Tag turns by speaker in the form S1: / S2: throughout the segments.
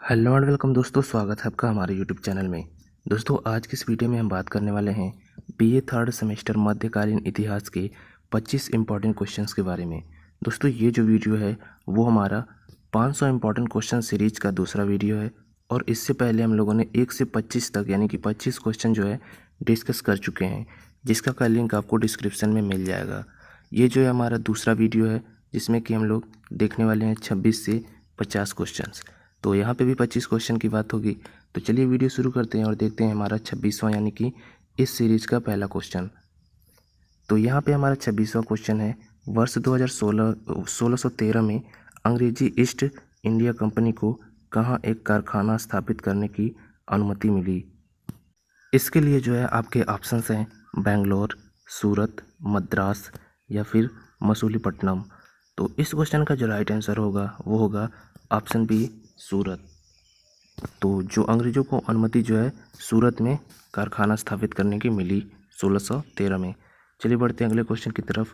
S1: Hello and welcome दोस्तों, स्वागत है आपका हमारे यूट्यूब चैनल में। दोस्तों, आज की इस वीडियो में हम बात करने वाले हैं बीए थर्ड सेमेस्टर मध्यकालीन इतिहास के 25 इम्पॉर्टेंट क्वेश्चंस के बारे में। दोस्तों, ये जो वीडियो है वो हमारा 500 इम्पॉर्टेंट क्वेश्चन सीरीज का दूसरा वीडियो है और इससे पहले हम लोगों ने 1 से 25 तक यानी कि 25 क्वेश्चन जो है डिस्कस कर चुके हैं, जिसका का लिंक आपको डिस्क्रिप्शन में मिल जाएगा। ये जो है हमारा दूसरा वीडियो है जिसमें कि हम लोग देखने वाले हैं 26 से 50 क्वेश्चंस। तो यहाँ पे भी 25 क्वेश्चन की बात होगी। तो चलिए वीडियो शुरू करते हैं और देखते हैं हमारा 26वां यानी कि इस सीरीज़ का पहला क्वेश्चन। तो यहाँ पे हमारा 26वां क्वेश्चन है, वर्ष 1613 में अंग्रेजी ईस्ट इंडिया कंपनी को कहाँ एक कारखाना स्थापित करने की अनुमति मिली। इसके लिए जो है आपके ऑप्शंस हैं बेंगलोर, सूरत, मद्रास या फिर मसूलीपट्टनम। तो इस क्वेश्चन का जो राइट आंसर होगा वो होगा ऑप्शन बी, सूरत। तो जो अंग्रेजों को अनुमति जो है सूरत में कारखाना स्थापित करने की मिली 1613 में। चलिए बढ़ते हैं अगले क्वेश्चन की तरफ।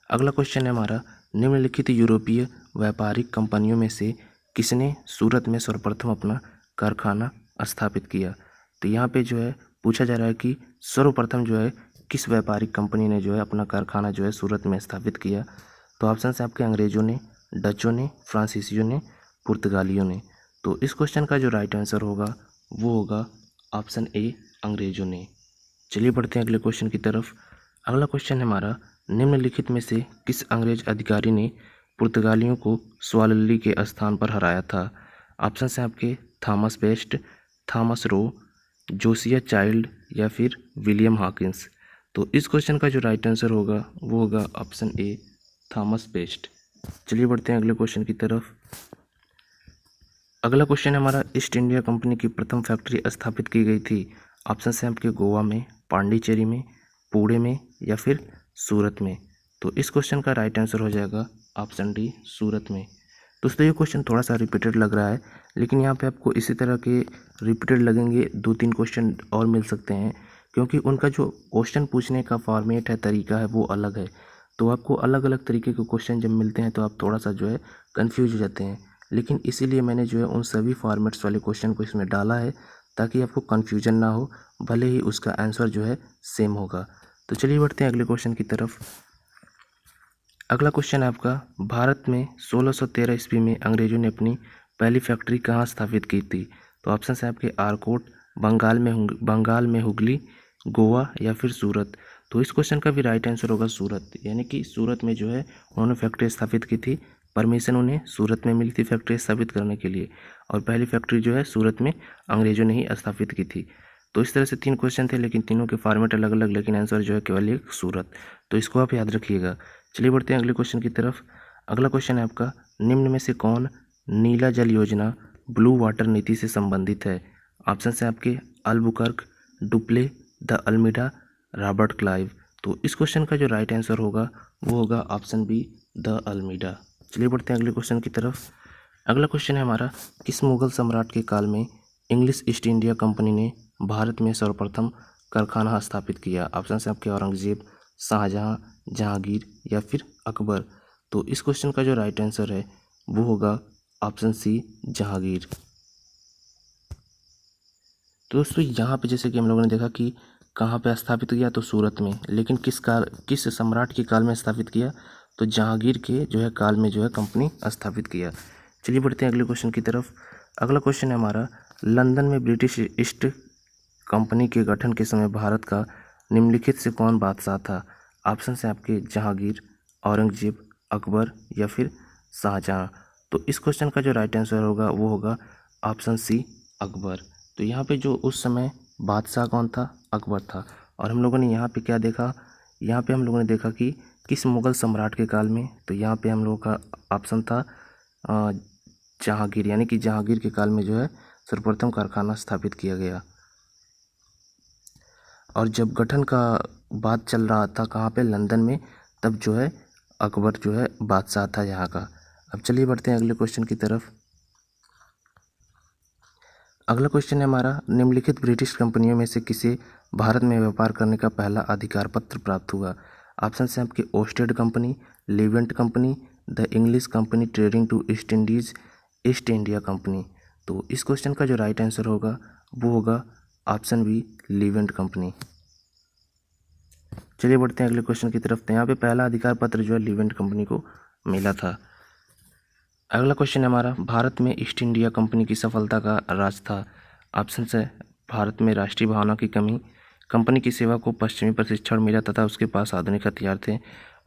S1: अगला क्वेश्चन है हमारा, निम्नलिखित यूरोपीय व्यापारिक कंपनियों में से किसने सूरत में सर्वप्रथम अपना कारखाना स्थापित किया। तो यहाँ पे जो है पूछा जा रहा है कि सर्वप्रथम जो है किस व्यापारिक कंपनी ने जो है अपना कारखाना जो है सूरत में स्थापित किया। तो ऑप्शन है आपके अंग्रेजों ने, डचों ने, फ्रांसीसियों ने, पुर्तगालियों ने। तो इस क्वेश्चन का जो राइट आंसर होगा वो होगा ऑप्शन ए, अंग्रेजों ने। चलिए बढ़ते हैं अगले क्वेश्चन की तरफ। अगला क्वेश्चन है हमारा, निम्नलिखित में से किस अंग्रेज अधिकारी ने पुर्तगालियों को स्वावलंबी के स्थान पर हराया था। ऑप्शन हैं आपके Thomas Best, Thomas Roe, Josiah Child या फिर विलियम हॉकिंस। तो इस क्वेश्चन का जो राइट आंसर होगा वो होगा ऑप्शन ए, थॉमस बेस्ट। चलिए बढ़ते हैं अगले क्वेश्चन की तरफ। अगला क्वेश्चन है हमारा, ईस्ट इंडिया कंपनी की प्रथम फैक्ट्री स्थापित की गई थी। ऑप्शन है आपके गोवा में, पांडिचेरी में, पुणे में या फिर सूरत में। तो इस क्वेश्चन का राइट आंसर हो जाएगा ऑप्शन डी, सूरत में। दोस्तों, ये क्वेश्चन थोड़ा सा रिपीटेड लग रहा है, लेकिन यहाँ पे आपको इसी तरह के रिपीटेड लगेंगे 2-3 क्वेश्चन और मिल सकते हैं, क्योंकि उनका जो क्वेश्चन पूछने का फॉर्मेट है, तरीका है, वो अलग है। तो आपको अलग अलग तरीके के क्वेश्चन जब मिलते हैं तो आप थोड़ा सा जो है कन्फ्यूज हो जाते हैं, लेकिन इसीलिए मैंने जो है उन सभी फॉर्मेट्स वाले क्वेश्चन को इसमें डाला है ताकि आपको कन्फ्यूजन ना हो, भले ही उसका आंसर जो है सेम होगा। तो चलिए बढ़ते हैं अगले क्वेश्चन की तरफ। अगला क्वेश्चन है आपका, भारत में 1613 ईस्वी में अंग्रेजों ने अपनी पहली फैक्ट्री कहाँ स्थापित की थी। तो ऑप्शन है आपके आरकोट, बंगाल में हुगली, गोवा या फिर सूरत। तो इस क्वेश्चन का भी राइट आंसर होगा सूरत, यानी कि सूरत में जो है उन्होंने फैक्ट्री स्थापित की थी। परमिशन उन्हें सूरत में मिली थी फैक्ट्री स्थापित करने के लिए, और पहली फैक्ट्री जो है सूरत में अंग्रेजों ने ही स्थापित की थी। तो इस तरह से 3 क्वेश्चन थे, लेकिन तीनों के फॉर्मेट अलग अलग, लेकिन आंसर जो है केवल एक, सूरत। तो इसको आप याद रखिएगा। चलिए बढ़ते हैं अगले क्वेश्चन की तरफ। अगला क्वेश्चन है आपका, निम्न में से कौन नीला जल योजना ब्लू वाटर नीति से संबंधित है। ऑप्शन है आपके Albuquerque, Dupleix, de Almeida, Robert Clive. तो इस क्वेश्चन का जो राइट आंसर होगा वो होगा ऑप्शन बी, द अल्मीडा। चलिए बढ़ते हैं अगले क्वेश्चन की तरफ। अगला क्वेश्चन है हमारा, किस मुगल सम्राट के काल में इंग्लिश ईस्ट इंडिया कंपनी ने भारत में सर्वप्रथम कारखाना स्थापित किया। ऑप्शन है आपके औरंगजेब, शाहजहां, जहांगीर या फिर अकबर। तो इस क्वेश्चन का जो राइट आंसर है वो होगा ऑप्शन सी, जहांगीर। तो दोस्तों, यहाँ पे जैसे कि हम लोगों ने देखा कि कहाँ पे स्थापित किया, तो सूरत में, लेकिन किस सम्राट के काल में स्थापित किया, तो जहांगीर के जो है काल में जो है कंपनी स्थापित किया। चलिए बढ़ते हैं अगले क्वेश्चन की तरफ। अगला क्वेश्चन है हमारा, लंदन में ब्रिटिश ईस्ट कंपनी के गठन के समय भारत का निम्नलिखित से कौन बादशाह था। ऑप्शन है आपके जहांगीर, औरंगजेब, अकबर या फिर शाहजहां। तो इस क्वेश्चन का जो राइट आंसर होगा वो होगा ऑप्शन सी, अकबर। तो यहाँ पे जो उस समय बादशाह कौन था, अकबर था। और हम लोगों ने यहाँ पे क्या देखा, यहाँ पे हम लोगों ने देखा कि किस मुगल सम्राट के काल में, तो यहाँ पे हम लोगों का ऑप्शन था जहांगीर, यानी कि जहांगीर के काल में जो है सर्वप्रथम कारखाना स्थापित किया गया। और जब गठन का बात चल रहा था कहाँ पे, लंदन में, तब जो है अकबर जो है बादशाह था यहाँ का। अब चलिए बढ़ते हैं अगले क्वेश्चन की तरफ। अगला क्वेश्चन है हमारा, निम्नलिखित ब्रिटिश कंपनियों में से किसे भारत में व्यापार करने का पहला अधिकार पत्र प्राप्त हुआ। ऑप्शन है आपकी Ostend company, Levant company, the English company trading to East Indies, East India company. तो इस क्वेश्चन का जो राइट आंसर होगा वो होगा ऑप्शन बी, लीवेंट कंपनी। चलिए बढ़ते हैं अगले क्वेश्चन की तरफ। तो यहाँ पे पहला अधिकार पत्र जो है लीवेंट कंपनी को मिला था। अगला क्वेश्चन है हमारा, भारत में ईस्ट इंडिया कंपनी की सफलता का राज था। ऑप्शन है भारत में राष्ट्रीय भावना की कमी, कंपनी की सेवा को पश्चिमी प्रशिक्षण मिला तथा उसके पास आधुनिक हथियार थे,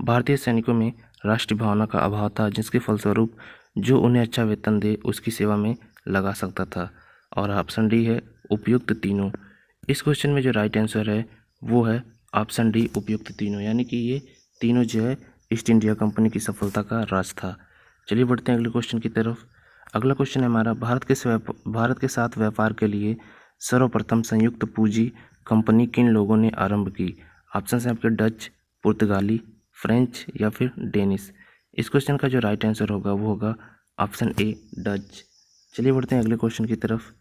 S1: भारतीय सैनिकों में राष्ट्रीय भावना का अभाव था जिसके फलस्वरूप जो उन्हें अच्छा वेतन दे उसकी सेवा में लगा सकता था, और ऑप्शन डी है उपयुक्त तीनों। इस क्वेश्चन में जो राइट आंसर है वो है ऑप्शन डी, उपयुक्त तीनों, यानी कि ये तीनों जो है ईस्ट इंडिया कंपनी की सफलता का राज था। चलिए बढ़ते हैं अगले क्वेश्चन की तरफ। अगला क्वेश्चन है हमारा, भारत के साथ व्यापार के लिए सर्वप्रथम संयुक्त पूंजी कंपनी किन लोगों ने आरंभ की। ऑप्शन है आपके डच, पुर्तगाली, फ्रेंच या फिर डेनिश। इस क्वेश्चन का जो राइट आंसर होगा वो होगा ऑप्शन ए, डच। चलिए बढ़ते हैं अगले क्वेश्चन की तरफ।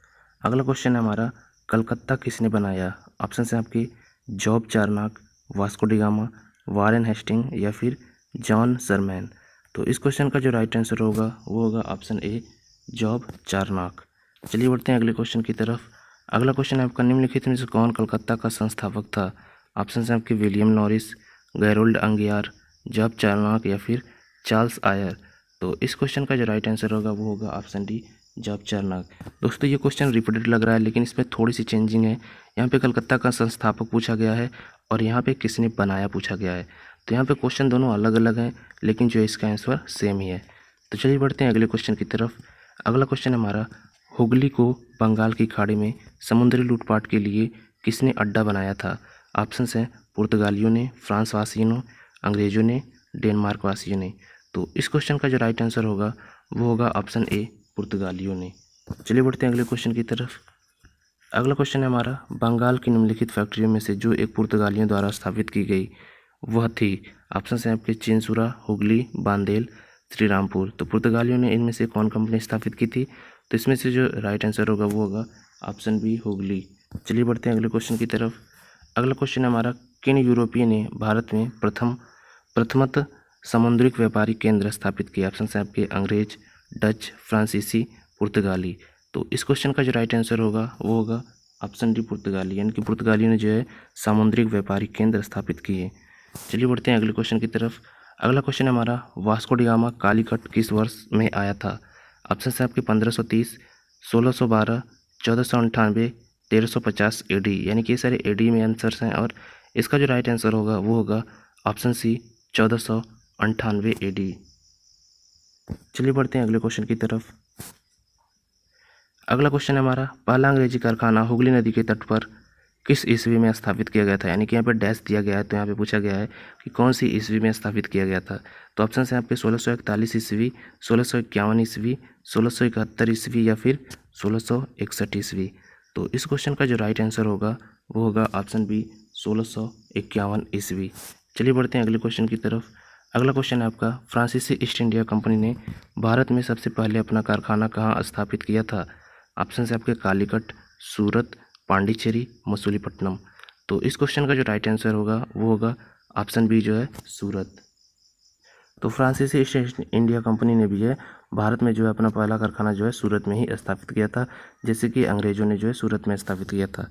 S1: अगला क्वेश्चन है हमारा, कलकत्ता किसने बनाया। ऑप्शन है आपके Job Charnock, Vasco da Gama, Warren Hasting या फिर जॉन सरमैन। तो इस क्वेश्चन का जो राइट आंसर होगा वो होगा ऑप्शन ए, जॉब चार्नक। चलिए बढ़ते हैं अगले क्वेश्चन की तरफ। अगला क्वेश्चन है आपका, निम्नलिखित में से कौन कलकत्ता का संस्थापक था। ऑप्शन है आपके विलियम नॉरिस, गैरोल्ड अंगियार, जॉब चार्नक या फिर चार्ल्स आयर। तो इस क्वेश्चन का जो राइट आंसर होगा वो होगा ऑप्शन डी, जॉब चार्नक। दोस्तों ये क्वेश्चन रिपीटेड लग रहा है लेकिन इसमें थोड़ी सी चेंजिंग है। यहाँ पे कलकत्ता का संस्थापक पूछा गया है और यहाँ पे किसने बनाया पूछा गया है। तो यहाँ पे क्वेश्चन दोनों अलग अलग हैं लेकिन जो इसका आंसर सेम ही है। तो चलिए बढ़ते हैं अगले क्वेश्चन की तरफ। अगला क्वेश्चन है हमारा, हुगली को बंगाल की खाड़ी में समुद्री लूटपाट के लिए किसने अड्डा बनाया था। ऑप्शन हैं पुर्तगालियों ने, फ्रांस वासियों ने, अंग्रेजों ने, डेनमार्क वासियों ने। तो इस क्वेश्चन का जो राइट आंसर होगा वो होगा ऑप्शन ए, पुर्तगालियों ने। चलिए बढ़ते हैं अगले क्वेश्चन की तरफ। अगला क्वेश्चन है हमारा, बंगाल की निम्नलिखित फैक्ट्रियों में से जो एक पुर्तगालियों द्वारा स्थापित की गई वह थी। ऑप्शन है आपके चिंसुरा, हुगली, बांदेल, श्रीरामपुर। तो पुर्तगालियों ने इनमें से कौन कंपनी स्थापित की थी। तो इसमें से जो राइट आंसर होगा वो होगा ऑप्शन बी, हुगली। चलिए बढ़ते हैं अगले क्वेश्चन की तरफ। अगला क्वेश्चन है हमारा, किन यूरोपीय ने भारत में प्रथमतः सामुद्रिक व्यापारी केंद्र स्थापित किया। ऑप्शन है आपके अंग्रेज, डच, फ्रांसीसी, पुर्तगाली। तो इस क्वेश्चन का जो राइट आंसर होगा वो होगा ऑप्शन डी, पुर्तगाली, यानी कि पुर्तगालियों ने जो है सामुद्रिक व्यापारिक केंद्र स्थापित किए। चलिए बढ़ते हैं अगले क्वेश्चन की तरफ। अगला क्वेश्चन है हमारा, वास्को डी गामा कालीकट किस वर्ष में आया था। ऑप्शन है आपके 1530, 1612, 1498, 1350 एडी, यानी कि ये सारे एडी में आंसर्स हैं और इसका जो राइट आंसर होगा वो होगा ऑप्शन सी, 1498 एडी। चलिए बढ़ते हैं अगले क्वेश्चन की तरफ। अगला क्वेश्चन है हमारा, पहला अंग्रेजी कारखाना हुगली नदी के तट पर किस ईस्वी में स्थापित किया गया था। यानी कि यहाँ पे डैश दिया गया है तो यहाँ पे पूछा गया है कि कौन सी ईस्वी में स्थापित किया गया था। तो ऑप्शन है आपके 1641 ईस्वी, 1651 ईस्वी, 1671 ईस्वी या फिर 1661 ईस्वी। तो इस क्वेश्चन का जो राइट आंसर होगा वो होगा ऑप्शन बी, 1651 ईस्वी। चलिए बढ़ते हैं अगले क्वेश्चन की तरफ। अगला क्वेश्चन है आपका, फ्रांसीसी ईस्ट इंडिया कंपनी ने भारत में सबसे पहले अपना कारखाना कहाँ स्थापित किया था। ऑप्शन है आपके कालीकट, सूरत, पांडिचेरी, मसूलीपट्टनम। तो इस क्वेश्चन का जो राइट आंसर होगा वो होगा ऑप्शन बी, जो है सूरत। तो फ्रांसीसी ईस्ट इंडिया कंपनी ने भी है भारत में जो है अपना पहला कारखाना जो है सूरत में ही स्थापित किया था, जैसे कि अंग्रेजों ने जो है सूरत में स्थापित किया था।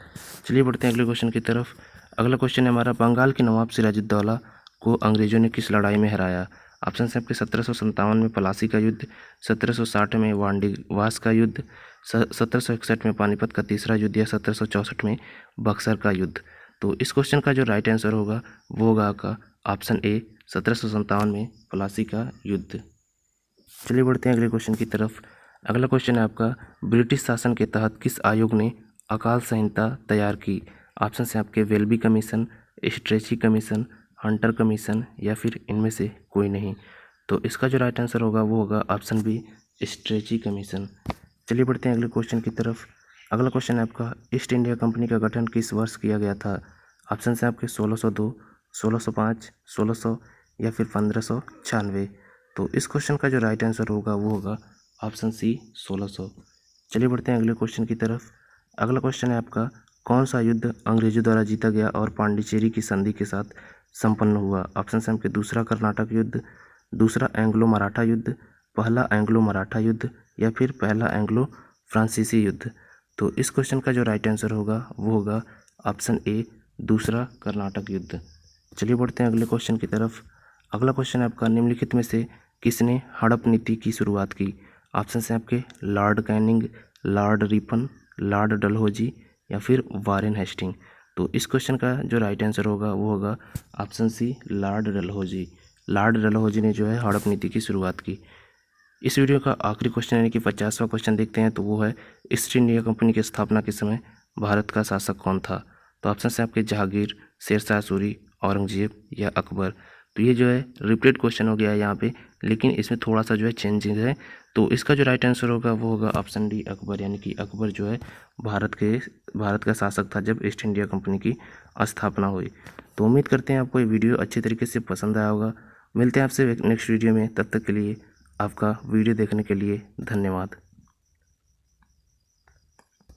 S1: चलिए बढ़ते हैं अगले क्वेश्चन की तरफ। अगला क्वेश्चन है हमारा, बंगाल के नवाब सिराजुद्दौला को अंग्रेजों ने किस लड़ाई में हराया। ऑप्शन है आपके 1757 में प्लासी का युद्ध, 1760 में वांडीवास का युद्ध, 1761 में पानीपत का तीसरा युद्ध या 1764 में बक्सर का युद्ध। तो इस क्वेश्चन का जो राइट आंसर होगा वो होगा आपका ऑप्शन ए, 1757 में प्लासी का युद्ध। चलिए बढ़ते हैं अगले क्वेश्चन की तरफ। अगला क्वेश्चन है आपका, ब्रिटिश शासन के तहत किस आयोग ने अकाल संहिता तैयार की। ऑप्शन है आपके Welby commission, stretchy commission, Hunter commission या फिर इनमें से कोई नहीं। तो इसका जो राइट आंसर होगा वो होगा ऑप्शन बी, स्ट्रेची कमीशन। चलिए बढ़ते हैं अगले क्वेश्चन की तरफ। अगला क्वेश्चन है आपका, ईस्ट इंडिया कंपनी का गठन किस वर्ष किया गया था। ऑप्शन है आपके 1602, 1605, 1600 या फिर 1596। तो इस क्वेश्चन का जो राइट आंसर होगा वो होगा ऑप्शन सी, 1600। चलिए बढ़ते हैं अगले क्वेश्चन की तरफ। अगला क्वेश्चन है आपका, कौन सा युद्ध अंग्रेजों द्वारा जीता गया और पांडिचेरी की संधि के साथ संपन्न हुआ। ऑप्शन है आपके दूसरा कर्नाटक युद्ध, दूसरा एंग्लो मराठा युद्ध, पहला एंग्लो मराठा युद्ध या फिर पहला एंग्लो फ्रांसीसी युद्ध। तो इस क्वेश्चन का जो राइट आंसर होगा वो होगा ऑप्शन ए, दूसरा कर्नाटक युद्ध। चलिए बढ़ते हैं अगले क्वेश्चन की तरफ। अगला क्वेश्चन है आपका, निम्नलिखित में से किसने हड़प नीति की शुरुआत की? ऑप्शन है आपके Lord Canning, Lord Ripon, Lord Dalhousie या फिर वारेन हेस्टिंग। तो इस क्वेश्चन का जो राइट आंसर होगा वो होगा option C, Lord Dalhousie. Lord Dalhousie ने जो है हड़प नीति की शुरुआत की। इस वीडियो का आखिरी क्वेश्चन यानी कि 50वां क्वेश्चन देखते हैं, तो वो है ईस्ट इंडिया कंपनी की स्थापना के समय भारत का शासक कौन था? तो ऑप्शन है आपके जहांगीर, शेरशाह सूरी, औरंगजेब या अकबर। तो ये जो है रिपीटेड क्वेश्चन हो गया है यहाँ पे, लेकिन इसमें थोड़ा सा जो है चेंजेस है। तो इसका जो राइट आंसर होगा वो होगा ऑप्शन डी, अकबर। यानी कि अकबर जो है भारत का शासक था जब ईस्ट इंडिया कंपनी की स्थापना हुई। तो उम्मीद करते हैं आपको ये वीडियो अच्छे तरीके से पसंद आया होगा। मिलते हैं आपसे नेक्स्ट वीडियो में, तब तक के लिए आपका वीडियो देखने के लिए धन्यवाद।